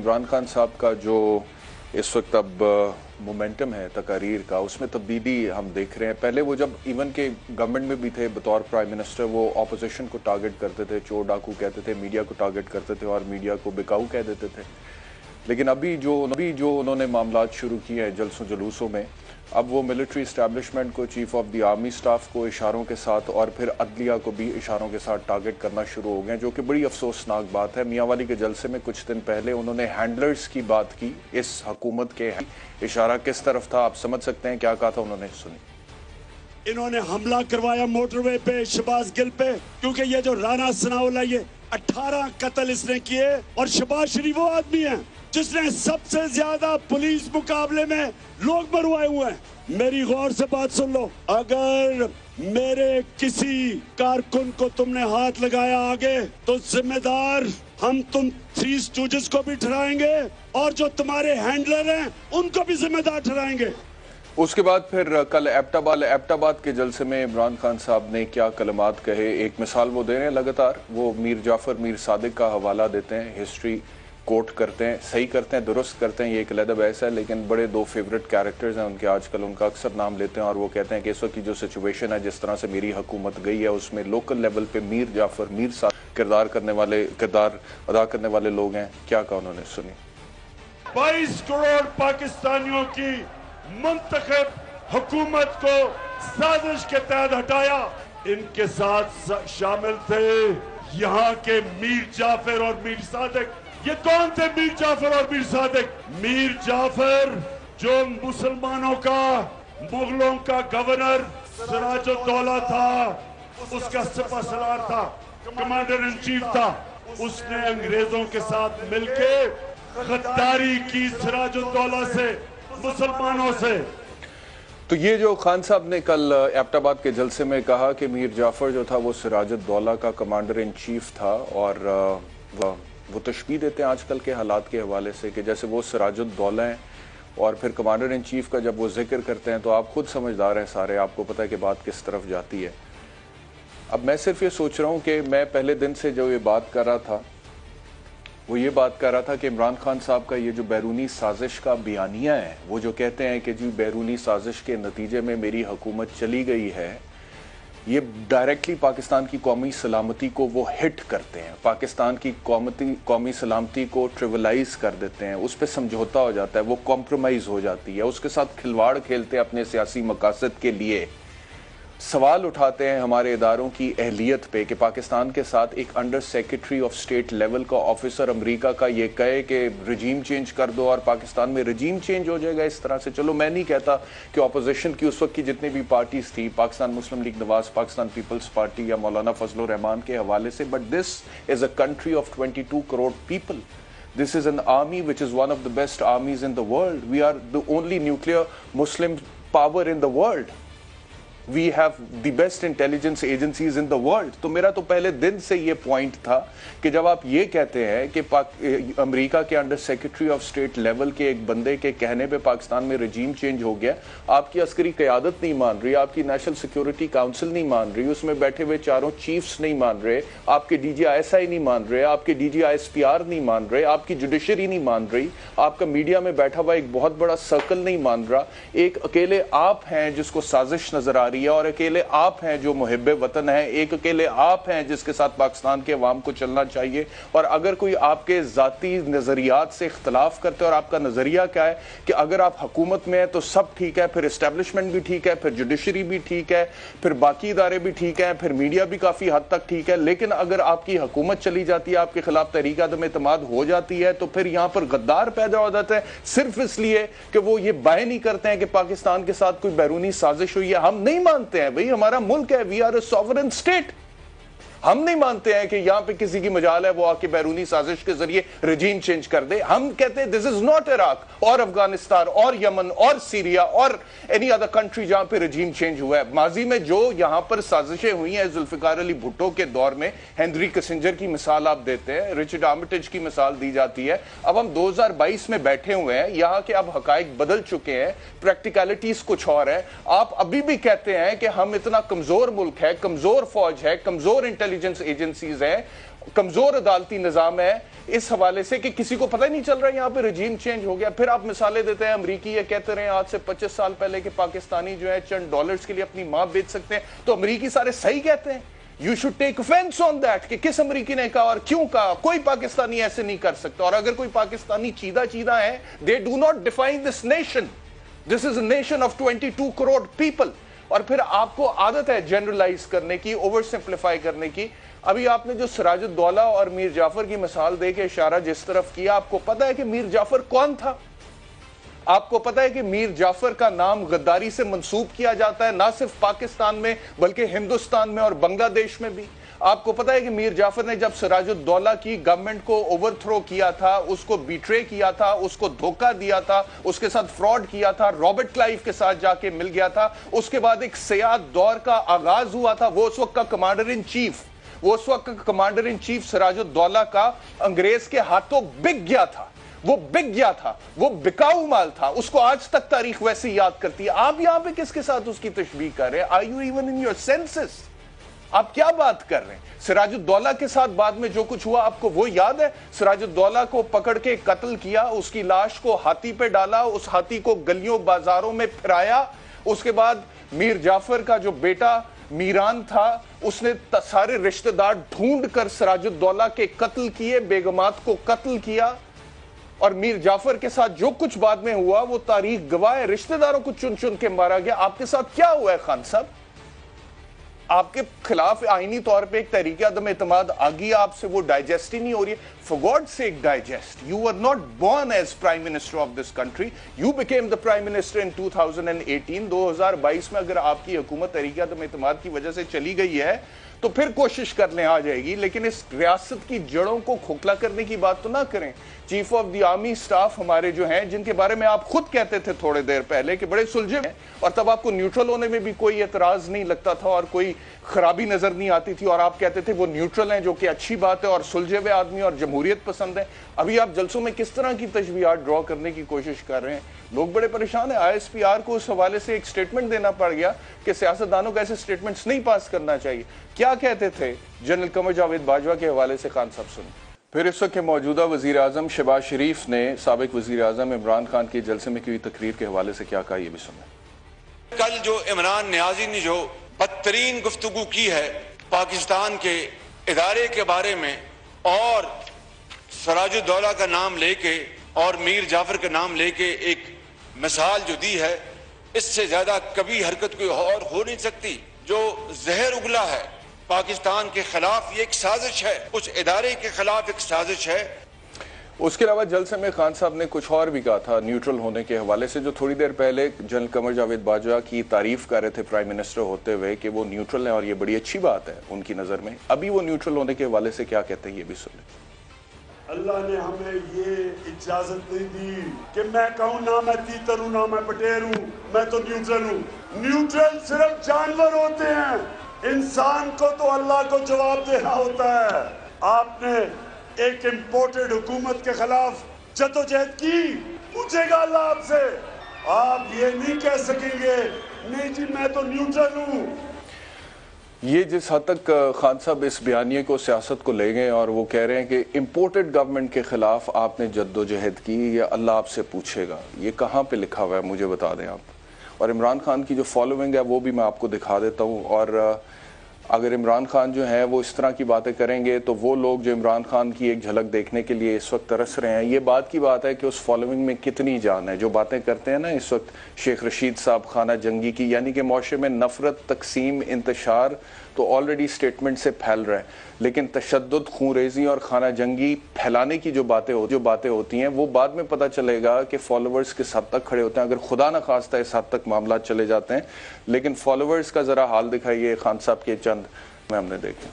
इमरान खान साहब का जो इस वक्त अब मोमेंटम है तकारीर का, उसमें तब्दीली हम देख रहे हैं। पहले वो जब इवन के गवर्नमेंट में भी थे बतौर प्राइम मिनिस्टर, वो अपोजिशन को टारगेट करते थे, चोर डाकू कहते थे, मीडिया को टारगेट करते थे और मीडिया को बिकाऊ कह देते थे। लेकिन अभी जो उन्होंने मामलात शुरू किए हैं जलसों जुलूसों में, अब वो मिलिट्री इस्टेब्लिशमेंट को, chief of the army staff को इशारों के साथ और फिर अदलिया को भी इशारों के साथ टारगेट करना शुरू हो गए, जो कि बड़ी अफसोसनाक बात है। मियां वाली के जलसे में कुछ दिन पहले उन्होंने हैंडलर्स की बात की। इस हुकूमत के इशारा किस तरफ था, आप समझ सकते हैं क्या कहा था उन्होंने, सुनी। इन्होंने हमला करवाया मोटरवे पे, शहबाज गिल पे, क्योंकि ये जो राना सनाउल्लाह, ये 18 कत्ल इसने किए और शहबाज शरीफ वो आदमी है जिसने सबसे ज्यादा पुलिस मुकाबले में लोग मरवाए हुए हैं। मेरी गौर से बात सुन लो, अगर मेरे किसी कारकुन को तुमने हाथ लगाया आगे तो जिम्मेदार हम तुम थ्री स्टूजेस को भी ठहराएंगे और जो तुम्हारे हैंडलर हैं उनको भी जिम्मेदार ठहराएंगे। उसके बाद फिर कल एबटाबाद के जलसे में इमरान खान साहब ने क्या कलमात कहे, एक मिसाल वो दे रहे हैं लगातार। वो मीर जाफर मीर सादिक का हवाला देते हैं, हिस्ट्री कोट करते हैं, सही करते हैं, दुरुस्त करते हैं। ये एक अलग बहस है, लेकिन बड़े दो फेवरेट कैरेक्टर्स हैं उनके, आजकल उनका अक्सर नाम लेते हैं और वो कहते हैं कि इस वक्त की जो सिचुएशन है, जिस तरह से मेरी हुकूमत गई है, उसमें लोकल लेवल पे मीर जाफर मीर सादिक किरदार अदा करने वाले लोग हैं। क्या कहा उन्होंने, सुनिए। 22 करोड़ पाकिस्तानियों की मुंतखब हुकूमत को साजिश के तहत हटाया। इनके साथ शामिल थे यहाँ के मीर जाफर और मीर सादिक। ये कौन थे मीर जाफर और मीर सादिक? मीर जाफर जो मुसलमानों का, मुगलों का गवर्नर सिराजुद्दौला था, उसका सिपह सलार था, कमांडर इन चीफ था। उसने अंग्रेजों के साथ मिलके गद्दारी की सिराजुद्दौला से, मुसलमानों से। तो ये जो खान साहब ने कल एबटाबाद के जलसे में कहा कि मीर जाफर जो था वो सिराजुद्दौला का कमांडर इन चीफ था, और वो तशबीह देते हैं आजकल के हालात के हवाले से कि जैसे वो सिराजुद्दौला हैं, और फिर कमांडर इन चीफ का जब वो जिक्र करते हैं तो आप खुद समझदार हैं सारे, आपको पता है कि बात किस तरफ जाती है। अब मैं सिर्फ ये सोच रहा हूँ कि मैं पहले दिन से जो ये बात कर रहा था, वो ये बात कर रहा था कि इमरान खान साहब का ये जो बैरूनी साजिश का बयानिया है, वो जो कहते हैं कि जी बैरूनी साजिश के नतीजे में मेरी हुकूमत चली गई है, ये डायरेक्टली पाकिस्तान की कौमी सलामती को वो हिट करते हैं, पाकिस्तान की कौमी सलामती को ट्रिवलाइज कर देते हैं, उस पर समझौता हो जाता है, वो कॉम्प्रोमाइज़ हो जाती है, उसके साथ खिलवाड़ खेलते हैं अपने सियासी मकासद के लिए। सवाल उठाते हैं हमारे इदारों की अहलियत पे कि पाकिस्तान के साथ एक under secretary of state level का ऑफिसर अमेरिका का ये कहे कि रजीम चेंज कर दो और पाकिस्तान में रजीम चेंज हो जाएगा इस तरह से। चलो मैं नहीं कहता कि अपोजिशन की उस वक्त की जितनी भी पार्टीज थी, Pakistan Muslim League Nawaz, Pakistan peoples party या मौलाना फजल रहमान के हवाले से, but this is a country of 22 crore people. This is an army which is one of the best armies in the world. We are the only nuclear Muslim power in the world. We have the best intelligence agencies in the world. तो मेरा तो पहले दिन से ये point था कि जब आप ये कहते हैं कि अमेरिका के under secretary of state level के एक बंदे के कहने पे पाकिस्तान में रजीम चेंज हो गया, आपकी अस्करी क़यादत नहीं मान रही, आपकी नेशनल सिक्योरिटी काउंसिल नहीं मान रही, उसमें बैठे हुए चारों चीफ्स नहीं मान रहे, आपके DGISI नहीं मान रहे, आपके DGISPR नहीं मान रहे, आपकी जुडिशरी नहीं मान रही, आपका मीडिया में बैठा हुआ एक बहुत बड़ा सर्कल नहीं मान रहा, एक अकेले आप हैं जिसको साजिश नजर आ रही है, और अकेले आप हैं जो मुहिब्बे वतन है, एक अकेले आप हैं जिसके साथ पाकिस्तान के अवाम को चलना चाहिए। और अगर कोई आपके जाती नजरियात से इख्तलाफ करते हैं, और आपका नजरिया क्या है कि अगर आप हुकूमत में है तो सब ठीक है, फिर एस्टेब्लिशमेंट भी ठीक है, फिर जुडिशरी भी ठीक है, फिर बाकी इदारे भी ठीक है, फिर मीडिया भी काफी हद तक ठीक है, लेकिन अगर आपकी हुकूमत चली जाती है, आपके खिलाफ तहरीक अदम एतमाद हो जाती है, तो फिर यहां पर गद्दार पैदा हो जाते हैं सिर्फ इसलिए कि वो ये बाय नहीं करते हैं कि पाकिस्तान के साथ कोई बैरूनी साजिश हुई है। हम नहीं मानते हैं भाई, हमारा मुल्क है, we are a sovereign state. हम नहीं मानते हैं कि यहां पे किसी की मजाल है वो आके बैरूनी साजिश के जरिए रजीम चेंज कर दे। हम कहते हैं दिस इज नॉट इराक और अफगानिस्तान और यमन और सीरिया और एनी अदर कंट्री जहां पे रजीम चेंज हुआ है। माजी में जो यहां पर साजिशें हुई हैं, जुल्फिकार अली भुट्टो के दौर में हेनरी किसिंजर की मिसाल आप देते हैं, रिचर्ड आर्मिटेज की मिसाल दी जाती है। अब हम 2022 में बैठे हुए हैं, यहां के अब हकाइक बदल चुके हैं, प्रैक्टिकलिटीज कुछ और है। आप अभी भी कहते हैं कि हम इतना कमजोर मुल्क है, कमजोर फौज है, कमजोर इंटेलिजेंस एजेंसीज हैं, कमजोर अदालती निजाम है इस हवाले से कि किसी को पता ही नहीं चल रहा है यहाँ पे रजीम चेंज हो गया। फिर आप मिसालें देते हैं, अमरीकी ये कहते रहे आज से 25 साल पहले कि पाकिस्तानी जो है चंद डॉलर्स के लिए अपनी माँ बेच सकते हैं, तो अमरीकी सारे सही कहते हैं। You should take offence on that कि किस अमरीकी ने कहा और क्यों कहा। कोई पाकिस्तानी ऐसे नहीं कर सकता, और अगर कोई पाकिस्तानी चीदा है, they do not define this nation. This is a nation of 22 crore people. और फिर आपको आदत है जनरलाइज करने की, ओवर सिंप्लीफाई करने की। अभी आपने जो सिराजुद्दौला और मीर जाफर की मिसाल दे के इशारा जिस तरफ किया, आपको पता है कि मीर जाफर कौन था? आपको पता है कि मीर जाफर का नाम गद्दारी से मंसूब किया जाता है, ना सिर्फ पाकिस्तान में बल्कि हिंदुस्तान में और बांग्लादेश में भी। आपको पता है कि मीर जाफर ने जब सिराजुद्दौला की गवर्नमेंट को ओवरथ्रो किया था, उसको बिट्रे किया था, उसको धोखा दिया था, उसके साथ फ्रॉड किया था, रॉबर्ट क्लाइव के साथ जाके मिल गया था, उसके बाद एक सियाद दौर का आगाज हुआ था। वो उस वक्त का कमांडर इन चीफ सिराजुद्दौला का अंग्रेज के हाथों बिक गया था। वो बिकाऊ माल था। उसको आज तक तारीख वैसे याद करती है। आप यहां पे किसके साथ उसकी तशबीह कर रहे हैं? Are you even in your senses? आप क्या बात कर रहे हैं? सिराजुद्दौला के साथ बाद में जो कुछ हुआ आपको वो याद है? सिराजुद्दौला को पकड़ के कत्ल किया, उसकी लाश को हाथी पे डाला, उस हाथी को गलियों बाजारों में फिराया। उसके बाद मीर जाफर का जो बेटा मीरान था, उसने सारे रिश्तेदार ढूंढ कर सिराजुद्दौला के कत्ल किए, बेगमात को कत्ल किया। और मीर जाफर के साथ जो कुछ बाद में हुआ वो तारीख गवाह है। रिश्तेदारों को चुन चुन के मारा गया। आपके साथ क्या हुआ है खान साहब? आपके खिलाफ आईनी तौर पे एक तहरीक अदम एतमाद आ गई, आपसे वो डाइजेस्ट ही नहीं हो रही है। For God's sake, digest. You were not born as Prime Minister of this country. You became the Prime Minister in 2018. 2022 में अगर आपकी हुकूमत तहरीक अदम एतमाद की वजह से चली गई है तो फिर कोशिश करने आ जाएगी, लेकिन इस रियासत की जड़ों को खोखला करने की बात तो ना करें। Chief of the army staff हमारे जो हैं, जिनके बारे में आप खुद कहते थे थोड़े देर पहले कि बड़े सुलझे हैं, और तब आपको न्यूट्रल होने में भी कोई एतराज नहीं लगता था और कोई खराबी नजर नहीं आती थी, और आप कहते थे वो न्यूट्रल हैं, जो कि अच्छी बात है, और सुलझे हुए आदमी और जमहूरियत पसंद है। अभी आप जलसों में किस तरह की तशबीहात ड्रॉ करने की कोशिश कर रहे हैं? लोग बड़े परेशान है। ISPR को उस हवाले से एक स्टेटमेंट देना पड़ गया कि सियासतदानों को ऐसे स्टेटमेंट्स नहीं पास करना चाहिए। क्या कहते थे जनरल कमर जावेद बाजवा के हवाले से? खान साहब सुन। फिर इस वक्त के मौजूदा वजीर आजम शहबाज शरीफ ने साबिक वजीर आजम इमरान खान के जलसे में की तकरीर के हवाले से क्या कहा, ये भी सुने। कल जो इमरान नियाजी ने जो बदतरीन गुफ्तगू की है पाकिस्तान के इदारे के बारे में, और सिराजुद्दौला का नाम लेके और मीर जाफर का नाम लेके एक मिसाल जो दी है, इससे ज्यादा कभी हरकत कोई और हो नहीं सकती। जो जहर उगला है पाकिस्तान के खिलाफ, ये एक साजिश है, उस इदारे के खिलाफ एक साजिश है। उसके अलावा जलसे में खान साहब ने कुछ और भी कहा था न्यूट्रल होने के हवाले से, जो थोड़ी देर पहले जनरल कमर जावेद बाजवा की तारीफ कर रहे थे प्राइम मिनिस्टर होते हुए कि वो न्यूट्रल है और ये बड़ी अच्छी बात है उनकी नजर में। अभी वो न्यूट्रल होने के हवाले से क्या कहते हैं, ये भी सुन लें। अल्लाह ने हमें ये इजाजत नहीं दी कि मैं कहूँ ना मैं तीतर हूँ ना मैं पटेर हूँ, मैं तो न्यूट्रल हूँ। न्यूट्रल सिर्फ जानवर होते हैं, इंसान को तो अल्लाह को जवाब देना होता है। आपने एक इम्पोर्टेड हुकूमत के खिलाफ जदोजहद की, पूछेगा अल्लाह आपसे। आप ये नहीं कह सकेंगे नहीं जी मैं तो न्यूट्रल हूँ। ये जिस हद तक खान साहब इस बयानिए को सियासत को ले गए और वो कह रहे हैं कि इम्पोर्टेड गवर्नमेंट के खिलाफ आपने जद्दोजहद की, या अल्लाह आपसे पूछेगा, ये कहाँ पे लिखा हुआ है मुझे बता दें आप। और इमरान खान की जो फॉलोइंग है वो भी मैं आपको दिखा देता हूँ। और अगर इमरान खान जो है वो इस तरह की बातें करेंगे तो वो लोग जो इमरान खान की एक झलक देखने के लिए इस वक्त तरस रहे हैं, ये बात की बात है कि उस फॉलोइंग में कितनी जान है। जो बातें करते हैं ना इस वक्त शेख रशीद साहब खाना जंगी की, यानी कि मौशे में नफरत, तकसीम, इंतशार तो ऑलरेडी स्टेटमेंट से फैल रहा है, लेकिन तशद्दुद, खूनरेजी और खाना जंगी फैलाने की जो बातें होती हैं वो बाद में पता चलेगा कि फॉलोअर्स किस हद तक खड़े होते हैं। अगर खुदा न खास्ता इस हद तक मामला चले जाते हैं, लेकिन फॉलोअर्स का जरा हाल दिखाइए खान साहब के चंद में हमने देखे।